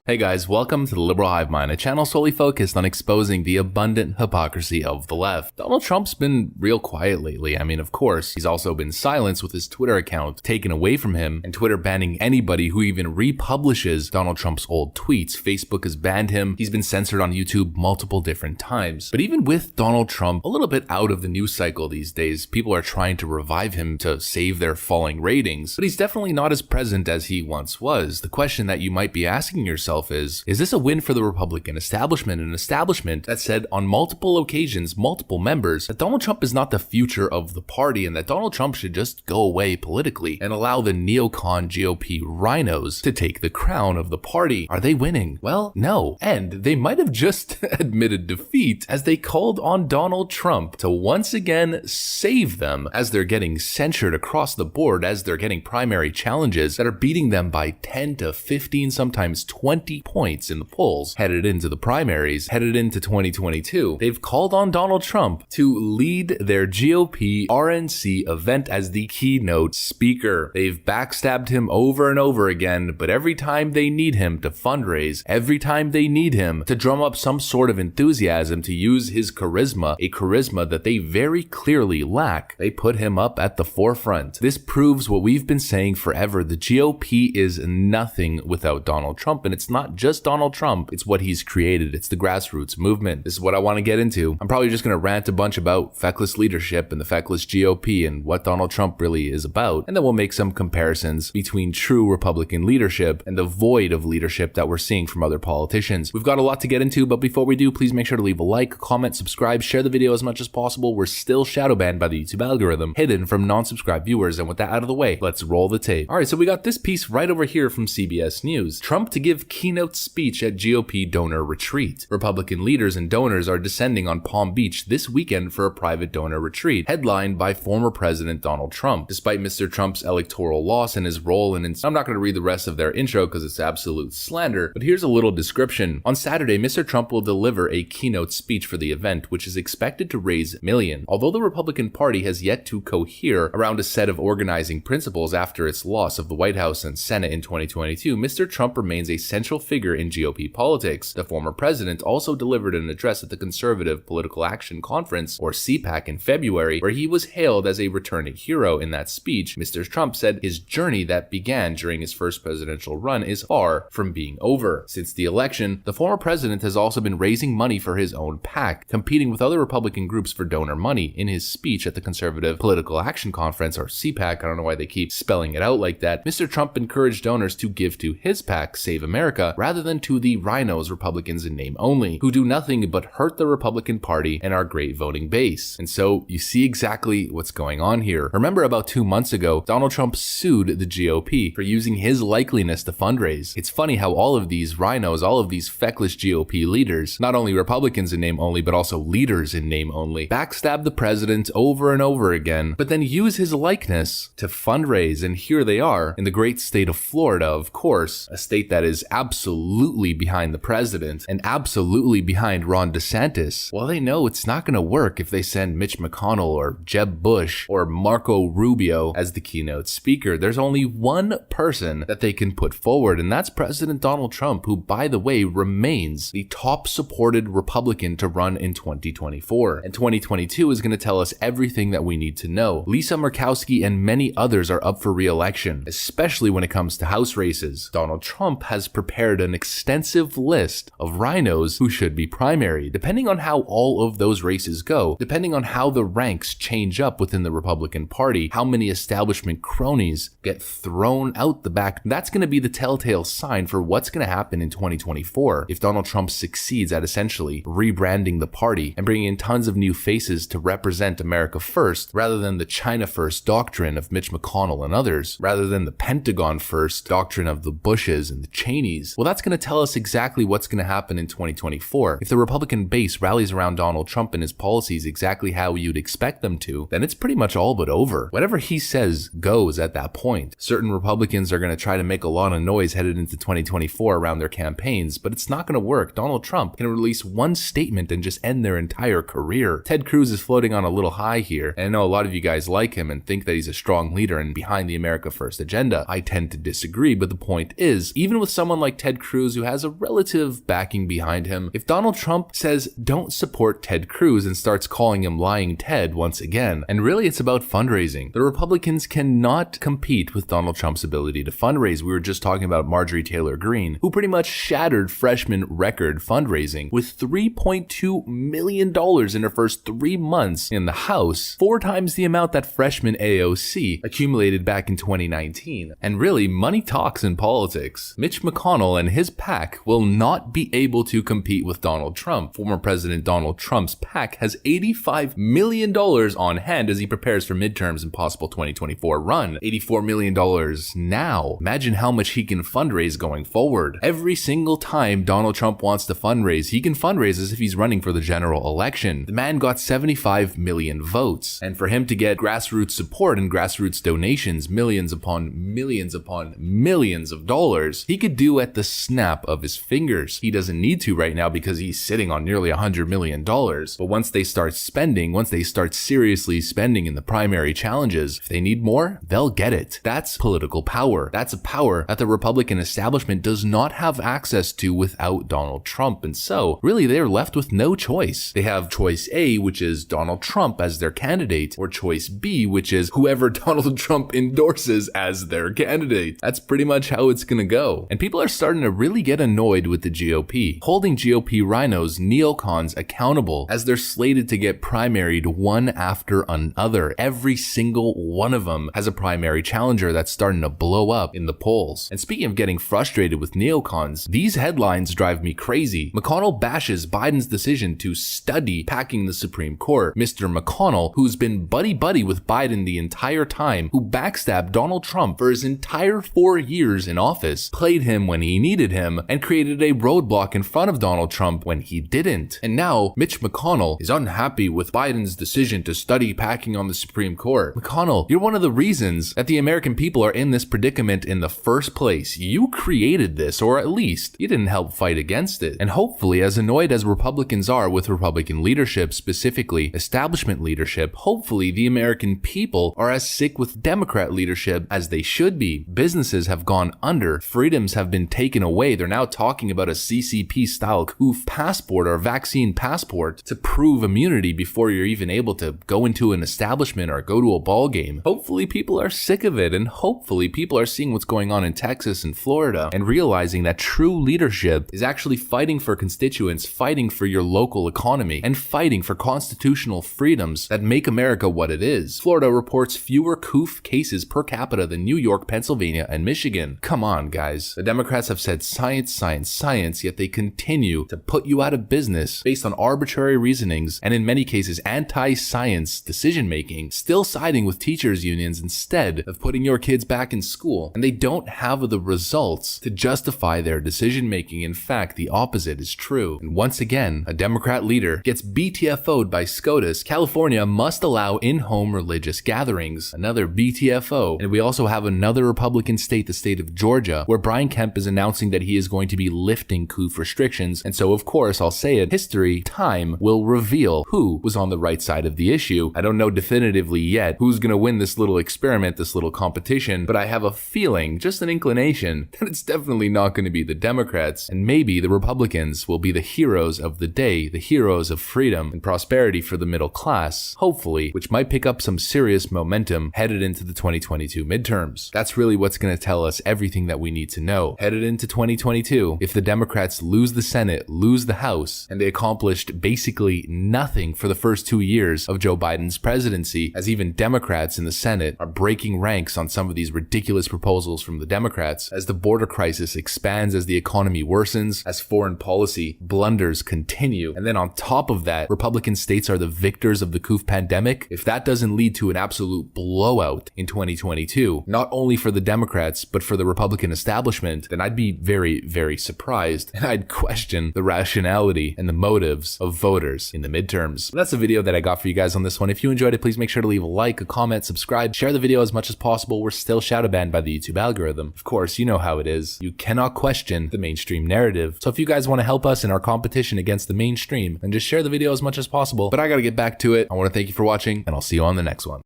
Hey guys, welcome to the Liberal Hive Mind, a channel solely focused on exposing the abundant hypocrisy of the left. Donald Trump's been real quiet lately. I mean, of course, he's also been silenced with his Twitter account taken away from him, and Twitter banning anybody who even republishes Donald Trump's old tweets. Facebook has banned him. He's been censored on YouTube multiple different times. But even with Donald Trump a little bit out of the news cycle these days, people are trying to revive him to save their falling ratings. But he's definitely not as present as he once was. The question that you might be asking yourself is this a win for the Republican establishment? An establishment that said on multiple occasions, multiple members, that Donald Trump is not the future of the party and that Donald Trump should just go away politically and allow the neocon GOP rhinos to take the crown of the party. Are they winning? Well, no. And they might have just admitted defeat as they called on Donald Trump to once again save them as they're getting censured across the board, as they're getting primary challenges that are beating them by 10 to 15, sometimes 20 points in the polls headed into the primaries, headed into 2022. They've called on Donald Trump to lead their GOP RNC event as the keynote speaker. They've backstabbed him over and over again, but every time they need him to fundraise, every time they need him to drum up some sort of enthusiasm, to use his charisma, a charisma that they very clearly lack, they put him up at the forefront. This proves what we've been saying forever. The GOP is nothing without Donald Trump, and it's not just Donald Trump, it's what he's created. It's the grassroots movement. This is what I want to get into. I'm probably just going to rant a bunch about feckless leadership and the feckless GOP and what Donald Trump really is about, and then we'll make some comparisons between true Republican leadership and the void of leadership that we're seeing from other politicians. We've got a lot to get into, but before we do, please make sure to leave a like, comment, subscribe, share the video as much as possible. We're still shadow banned by the YouTube algorithm, hidden from non-subscribed viewers, and with that out of the way, let's roll the tape. Alright, so we got this piece right over here from CBS News. Trump to give keynote speech at GOP donor retreat. Republican leaders and donors are descending on Palm Beach this weekend for a private donor retreat, headlined by former President Donald Trump. Despite Mr. Trump's electoral loss and his role in I'm not going to read the rest of their intro because it's absolute slander, but here's a little description. On Saturday, Mr. Trump will deliver a keynote speech for the event, which is expected to raise millions. Although the Republican Party has yet to cohere around a set of organizing principles after its loss of the White House and Senate in 2022, Mr. Trump remains a central figure in GOP politics. The former president also delivered an address at the Conservative Political Action Conference, or CPAC, in February, where he was hailed as a returning hero. In that speech, Mr. Trump said his journey that began during his first presidential run is far from being over. Since the election, the former president has also been raising money for his own PAC, competing with other Republican groups for donor money. In his speech at the Conservative Political Action Conference, or CPAC, I don't know why they keep spelling it out like that, Mr. Trump encouraged donors to give to his PAC, Save America, rather than to the rhinos, Republicans in name only, who do nothing but hurt the Republican Party and our great voting base. And so you see exactly what's going on here. Remember, about 2 months ago, Donald Trump sued the GOP for using his likeliness to fundraise. It's funny how all of these rhinos, all of these feckless GOP leaders, not only Republicans in name only, but also leaders in name only, backstab the president over and over again, but then use his likeness to fundraise. And here they are in the great state of Florida, of course, a state that is absolutely behind the president and absolutely behind Ron DeSantis. Well, they know it's not going to work if they send Mitch McConnell or Jeb Bush or Marco Rubio as the keynote speaker. There's only one person that they can put forward, and that's President Donald Trump, who, by the way, remains the top supported Republican to run in 2024. And 2022 is going to tell us everything that we need to know. Lisa Murkowski and many others are up for re-election, especially when it comes to House races. Donald Trump has prepared an extensive list of rhinos who should be primary. Depending on how all of those races go, depending on how the ranks change up within the Republican Party, how many establishment cronies get thrown out the back, that's going to be the telltale sign for what's going to happen in 2024 if Donald Trump succeeds at essentially rebranding the party and bringing in tons of new faces to represent America first, rather than the China first doctrine of Mitch McConnell and others, rather than the Pentagon first doctrine of the Bushes and the Cheneys. Well, that's going to tell us exactly what's going to happen in 2024. If the Republican base rallies around Donald Trump and his policies exactly how you'd expect them to, then it's pretty much all but over. Whatever he says goes at that point. Certain Republicans are going to try to make a lot of noise headed into 2024 around their campaigns, but it's not going to work. Donald Trump can release one statement and just end their entire career. Ted Cruz is floating on a little high here, and I know a lot of you guys like him and think that he's a strong leader and behind the America First agenda. I tend to disagree, but the point is, even with someone like like Ted Cruz, who has a relative backing behind him, if Donald Trump says don't support Ted Cruz and starts calling him Lying Ted once again, and really it's about fundraising. The Republicans cannot compete with Donald Trump's ability to fundraise. We were just talking about Marjorie Taylor Greene, who pretty much shattered freshman record fundraising with $3.2 million in her first 3 months in the House, 4 times the amount that freshman AOC accumulated back in 2019. And really, money talks in politics. Mitch McConnell and his PAC will not be able to compete with Donald Trump. Former President Donald Trump's PAC has $85 million on hand as he prepares for midterms and possible 2024 run. $84 million now. Imagine how much he can fundraise going forward. Every single time Donald Trump wants to fundraise, he can fundraise as if he's running for the general election. The man got 75 million votes. And for him to get grassroots support and grassroots donations, millions upon millions of dollars, he could do at the snap of his fingers. He doesn't need to right now because he's sitting on nearly $100 million. But once they start spending, once they start seriously spending in the primary challenges, if they need more, they'll get it. That's political power. That's a power that the Republican establishment does not have access to without Donald Trump. And so, really, they're left with no choice. They have choice A, which is Donald Trump as their candidate, or choice B, which is whoever Donald Trump endorses as their candidate. That's pretty much how it's gonna go. And people are starting to really get annoyed with the GOP, holding GOP rhinos, neocons accountable as they're slated to get primaried one after another. Every single one of them has a primary challenger that's starting to blow up in the polls. And speaking of getting frustrated with neocons, these headlines drive me crazy. McConnell bashes Biden's decision to study packing the Supreme Court. Mr. McConnell, who's been buddy-buddy with Biden the entire time, who backstabbed Donald Trump for his entire 4 years in office, played him when he needed him, and created a roadblock in front of Donald Trump when he didn't. And now, Mitch McConnell is unhappy with Biden's decision to study packing on the Supreme Court. McConnell, you're one of the reasons that the American people are in this predicament in the first place. You created this, or at least you didn't help fight against it. And hopefully, as annoyed as Republicans are with Republican leadership, specifically establishment leadership, hopefully the American people are as sick with Democrat leadership as they should be. Businesses have gone under. Freedoms have been taken away. They're now talking about a CCP-style COOF passport or vaccine passport to prove immunity before you're even able to go into an establishment or go to a ball game. Hopefully people are sick of it, and hopefully people are seeing what's going on in Texas and Florida and realizing that true leadership is actually fighting for constituents, fighting for your local economy, and fighting for constitutional freedoms that make America what it is. Florida reports fewer COOF cases per capita than New York, Pennsylvania, and Michigan. Come on, guys. The Democrats have said science, science, science, yet they continue to put you out of business based on arbitrary reasonings and in many cases anti-science decision-making, still siding with teachers' unions instead of putting your kids back in school. And they don't have the results to justify their decision-making. In fact, the opposite is true. And once again, a Democrat leader gets BTFO'd by SCOTUS. California must allow in-home religious gatherings. Another BTFO. And we also have another Republican state, the state of Georgia, where Brian Kemp is announcing that he is going to be lifting COOF restrictions. And so, of course, I'll say it, history, time will reveal who was on the right side of the issue. I don't know definitively yet who's going to win this little experiment, this little competition, but I have a feeling, just an inclination, that it's definitely not going to be the Democrats, and maybe the Republicans will be the heroes of the day, the heroes of freedom and prosperity for the middle class, hopefully, which might pick up some serious momentum headed into the 2022 midterms. That's really what's going to tell us everything that we need to know. Headed into 2022, if the Democrats lose the Senate, lose the House, and they accomplished basically nothing for the first 2 years of Joe Biden's presidency, as even Democrats in the Senate are breaking ranks on some of these ridiculous proposals from the Democrats, as the border crisis expands, as the economy worsens, as foreign policy blunders continue, and then on top of that, Republican states are the victors of the COOF pandemic. If that doesn't lead to an absolute blowout in 2022, not only for the Democrats, but for the Republican establishment, then I'd be very, very surprised, and I'd question the rationality and the motives of voters in the midterms. That's the video that I got for you guys on this one. If you enjoyed it, please make sure to leave a like, a comment, subscribe, share the video as much as possible. We're still shadow banned by the YouTube algorithm. Of course, you know how it is. You cannot question the mainstream narrative. So if you guys want to help us in our competition against the mainstream, then just share the video as much as possible. But I gotta get back to it. I want to thank you for watching, and I'll see you on the next one.